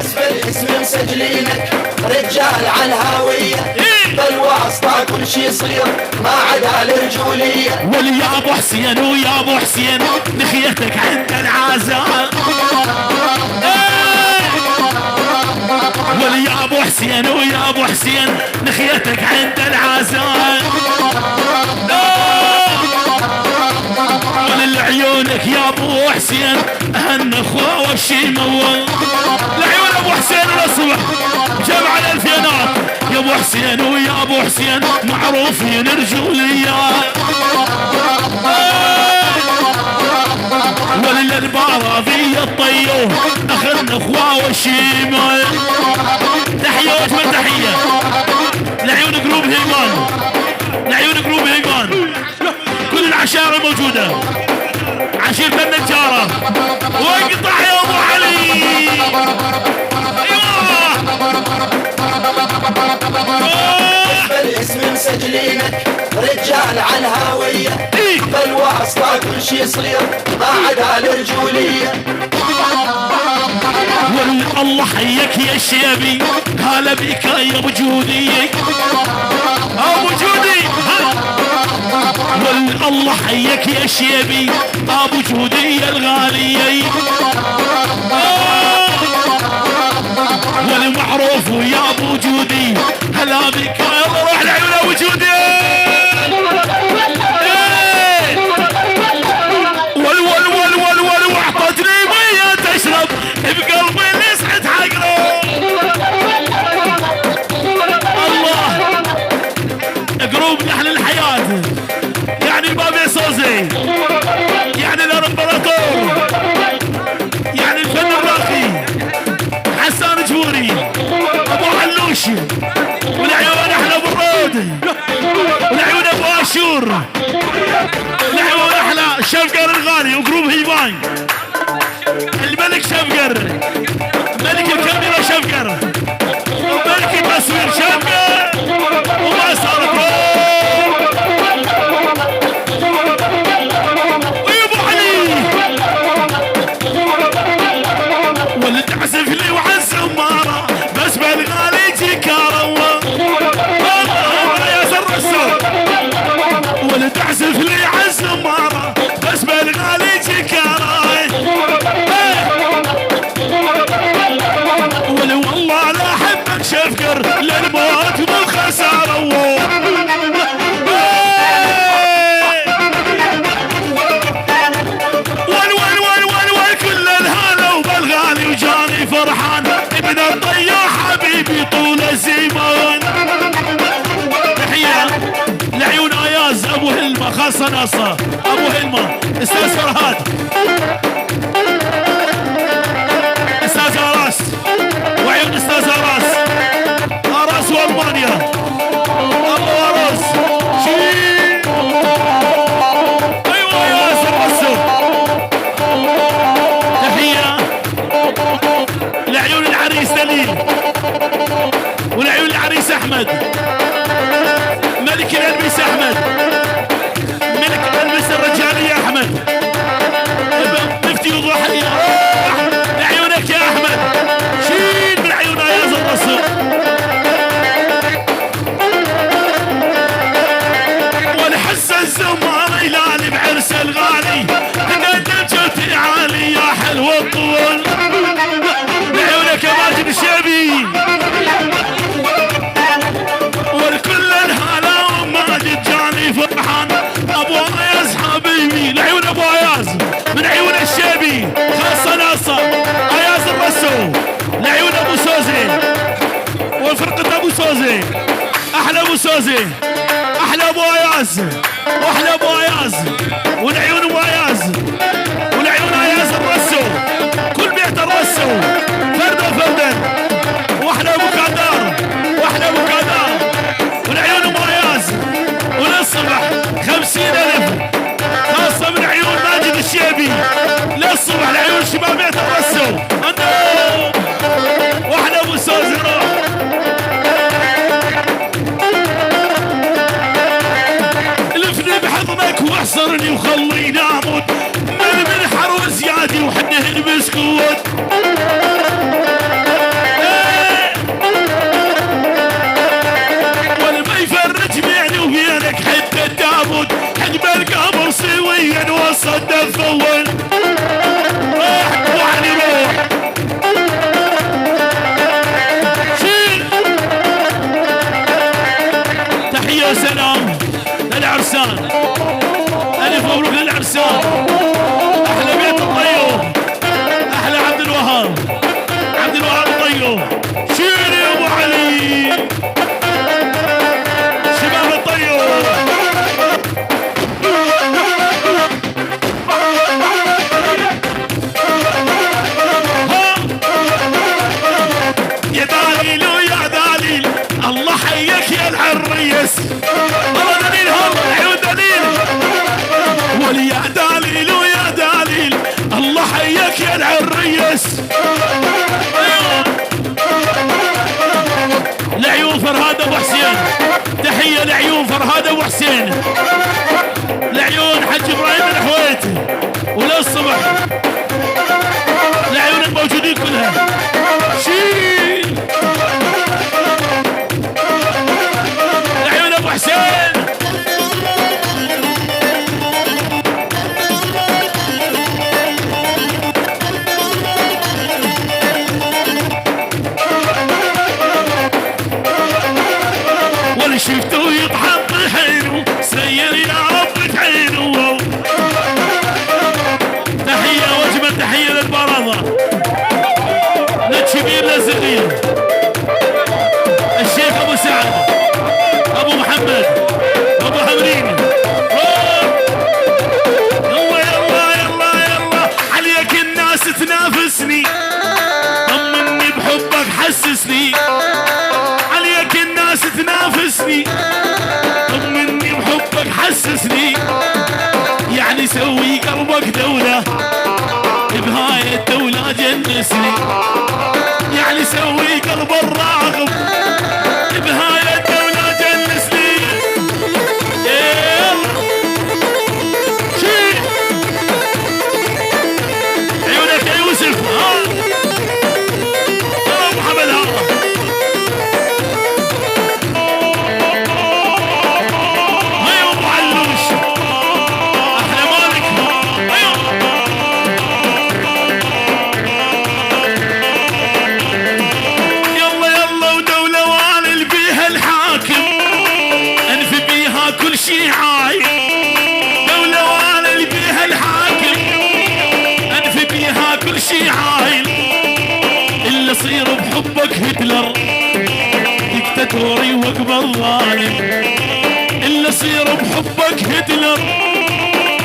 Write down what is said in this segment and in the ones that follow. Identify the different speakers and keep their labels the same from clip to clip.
Speaker 1: بس بالاسم مسجلينك رجال على الهاوية، بالواسطة كل شي يصير ما عدا الرجولية.
Speaker 2: واليا ابو حسين ويا ابو حسين نخيتك عند العزاء، واليا ابو حسين ويا ابو حسين نخيتك عند العزاء. ولعيونك يا ابو حسين اهن اخوه والشيموه، لعيون ابو حسين الاصبح جمع الالفينات يا ابو حسين ويا ابو حسين معروفين رجوليه. وللباراضي الطيوه اخذنا اخوه والشيموه. تحيه واجمل تحيه لعيون جروب هيمان، لعيون جروب هيمان كل العشائر موجوده، عشيرة النجارة واقطع يا ابو علي.
Speaker 1: بالاسم مسجلينك رجال على الهاوية، بالواسطة كل شي يصير ما عدا الرجولية.
Speaker 2: والله حيك يا الشيبي هلا بك يا ابو جودي، ابو جودي والله حيك يا الشيبي ابو جودي الغالي. والمعروف يا ابو جودي هلا بك، يلا روح لعيون ابو جودي. واعطتني ميه تشرب بقلبي اللي صحت حقره. الله جروب نحن الحياه يعني البابي صوزي، يعني الامبراطور، يعني الفن الراقي حسان جبوري ابو علوش، والعيون احلى ابو الرود، والعيون ابو اشور، والعيون احلى شفقر الغالي وجروب هيبان. الملك شفقر، ملك الكاميرا شفقر، وملك التصوير شفقر، وما صارت تعزف لي وعز اماره بس بالغالي جيكاره. الله يا زر السوق ولا تعزف لي عز اماره بس بالغالي جيكاره. ولا والله لا احبك شفقر للموت والخساره. فرحان ابن الطياح حبيبي طول الزمان. تحية لعيون اياز ابو هلمة خاصة ناصة ابو هلمة، استاذ فرهاد، استاذ اراس وعيون استاذ اراس، اراس والمانيا ابو اراس شيل. ايوه يا سرسو. تحية لعيون العريس دليل، ولعيون العريس احمد، ملك الالبس احمد، ملك الالبس الرجالية احمد، مفتي وضحية. لعيونك يا احمد شيل من عيون اياز الرسول. والحس الزمار يلالي بعرس الغالي قدم جوتي عالي يا حلو الطول. لعيونك يا ماجد الشيبي والكل الهلا وماجد جاني فرحان. ابو اياز حبيبي لعيون ابو اياز من عيون الشيبي خاصة ناصة اياز الرسو، لعيون ابو سوزي وفرقة ابو سوزي، احلى ابو سوزي، احلى ابو اياز، واحلى ابو اياز، ولعيون ابو اياز، ولعيون اياز الرسو، كل بيت الرسو فردا فردا، واحلى ابو كادار، واحلى ابو كادار، ولعيون ابو اياز. وللصبح 50,000 خاصة من عيون ماجد الشيبي للصبح لعيون شباب بيت الرسو. واحلى ابو سوزي روح. لفني بحضنك واحصرني وخليني اموت من حر وزيادي وحده المسكوت. علو شيل يا ابو علي شباب الطيور يا دليل ويا دليل الله حيك يا العريس الله دليل هم عيون دليل وليا دليل ويا دليل الله حيك يا العريس لعيون فرهاد ابو حسين تحيه لعيون فرهاد ابو حسين لعيون حج ابراهيم الحويتي وللصبح لعيون الموجودين كلها شيل لعيون ابو حسين واللي شفته يضحك بحينه سير يا رب تعينه تحية واجمل تحية للبرادة للشبيب للزغير الشيخ ابو سعد ابو محمد ابو حمرين يلا يلا يلا يلا عليك الناس تنافسني طمني بحبك حسسني عليك الناس تنافسني طمني بحبك حسسني يعني سوي قلبك دولة بهاي الدولة جنسني يعني سوي قلب الراغب بهاي الدولة جنسني شيل عيونك يا يوسف ابو محمد هيا ابو علوش احلى مالك هيا يلا يلا ودولة وانا بيها الحاكم انفي بيها كل شي عايل دولة وانا بيها الحاكم انفي بيها كل شي عايل اللي صير بحبك هتلر ديكتاتوري واكبر ظالم اللي صير بحبك هتلر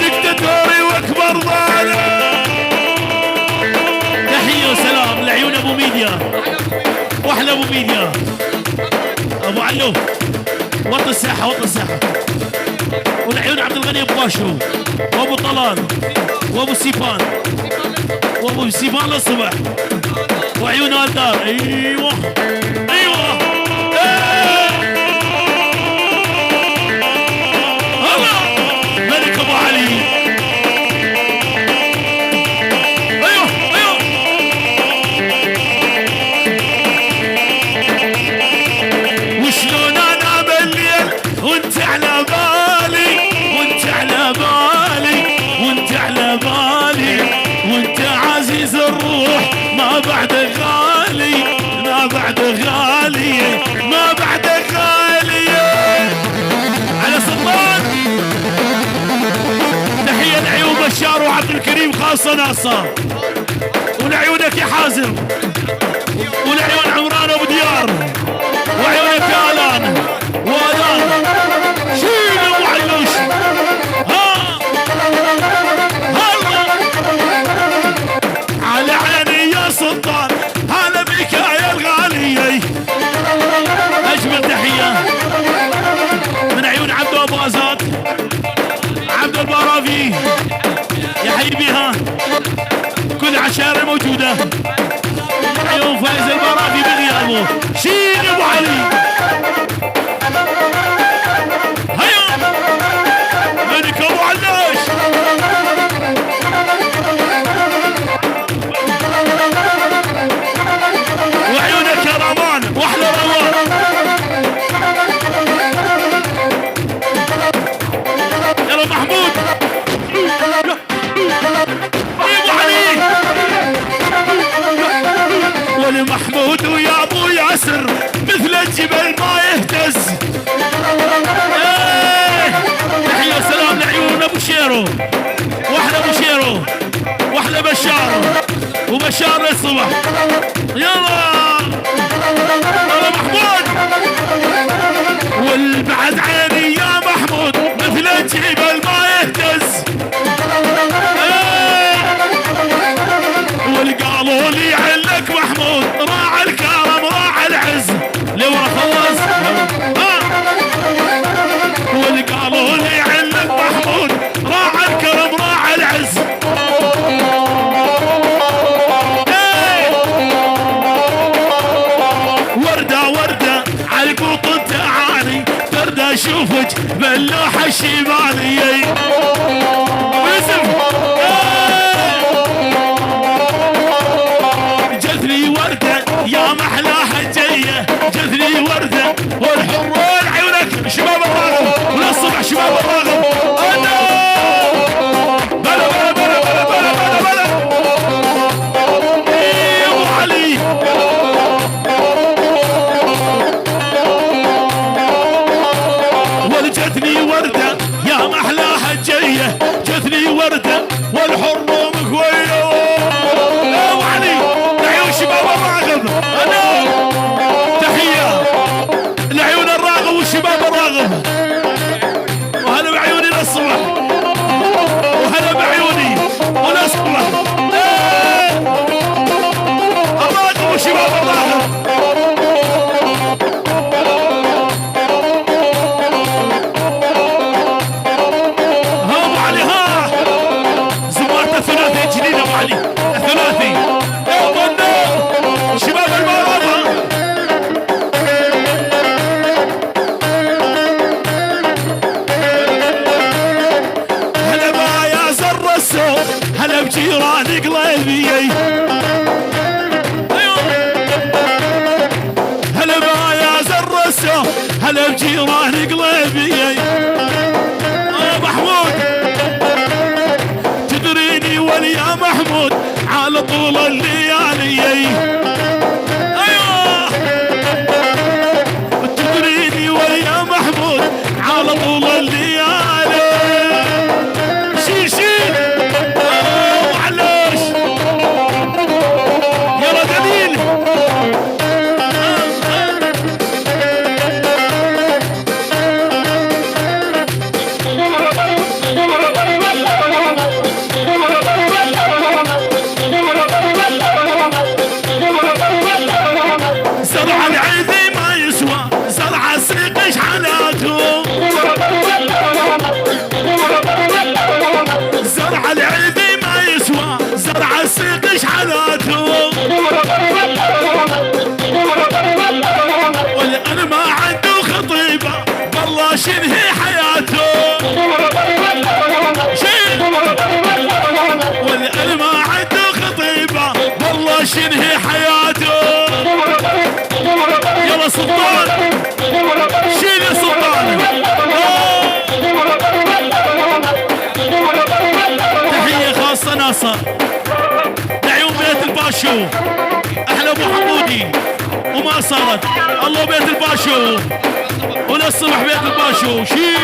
Speaker 2: ديكتاتوري واكبر ظالم تحية وسلام لعيون ابو ميديا واحلى ابو ميديا ابو علو وطي الساحة وطي الساحة ولعيون عبد الغني ابو باشو وابو طلال وابو سيفان وابو سيفان للصبح وعيون الدار ايوه ايوه الله ملك ابو علي ايوه ايوه وشلون انا بالليل وانت على بالي وانت على بالي وانت على بالي وانت عزيز الروح ما بعدك غالي ما بعدك غالي ما بعدك غالي على سلطان تحية لعيون بشار وعبد الكريم خاصة ناصر ولعيونك يا حازم ولعيون عمران ابو ديار وعيونك يا الان والان شيل ابو علوش ها على عيني يا سلطان هلا بك يا الغالية اجمل تحية من عيون عبدو ابو ازاد عبدو البارافي يا حبيبي ها كل عشائر موجودة عيون فايز البارافي بغيابه شيل ابو علي هيا ملك ابو علوش وعيونك يا رمان واحلى رمان يلا محمود ابو علي ولمحمود ويا ابو ياسر مثل الجبل ما يهتز تحية سلام لعيون ابو شيرو واحلى ابو شيرو واحلى بشار وبشار للصبح يلا اشوفك باللوحة الشمالية. جثني وردة يا محلاها جاية، جثني وردة والحرون عيونك شباب الراغب وللصبح شباب الراغب. انا بلا بلا بلا بلا بلا بلا بلا يا ابو علي. والجثني وردة يا محلاها جاية، جثني وردة والحرون قوية. يا ابو علي لعيون شباب الراغب. انا تحية لعيون الراغب والشباب الراغب. وهلا بعيوني للصبح، وهلا بعيوني وللصبح. الراغب وشباب الراغب. ها ابو علي ها زمارة الثلاثي جديد. ابو علي الثلاثي شباب المرابة. هلا ما يا زر السوق، هلا بجيران قليبي. هلا ما يا زر السوق، هلا بجيران قليبي. محمود تدريني وليا محمود على طول الليالي. ايوه تدريني وليا محمود على طول الليالي. شيل شيل معلش يلا دليل. زرع العيدي ما يسوى، زرع السيقش حالاته. زرع العيدي ما يسوى، زرع السيقش حالاته. والأنا ما عنده خطيبة والله شنهي حياته. شيل والأنا ما عنده خطيبة والله شنهي حياته. يلا سلطان شيل يا سلطان. تحية خاصة ناصر لعيون بيت الباشو. احلى ابو حمودي وما صارت الله بيت الباشو وللصبح بيت الباشو. شيل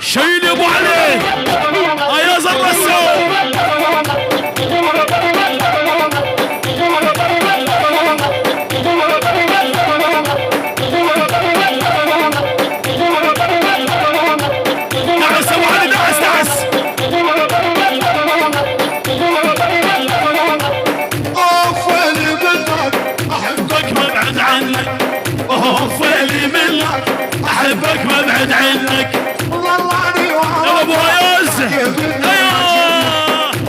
Speaker 2: شيل يا ابو علي. يا زر السوق دعس ابو علي دعس دعس.
Speaker 1: اوف اللي منك
Speaker 2: احبك ما ابعد عنك. اوف اللي منك احبك ما ابعد عنك.
Speaker 1: والله
Speaker 2: يا ابو عياز ايوه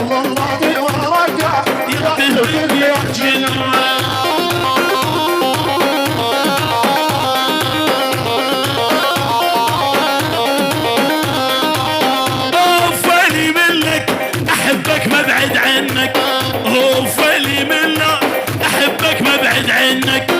Speaker 1: والله ورجع
Speaker 2: يقتل يا جنة. اوفلي منك احبك ما ابعد عنك. اوفلي منك احبك ما ابعد عنك.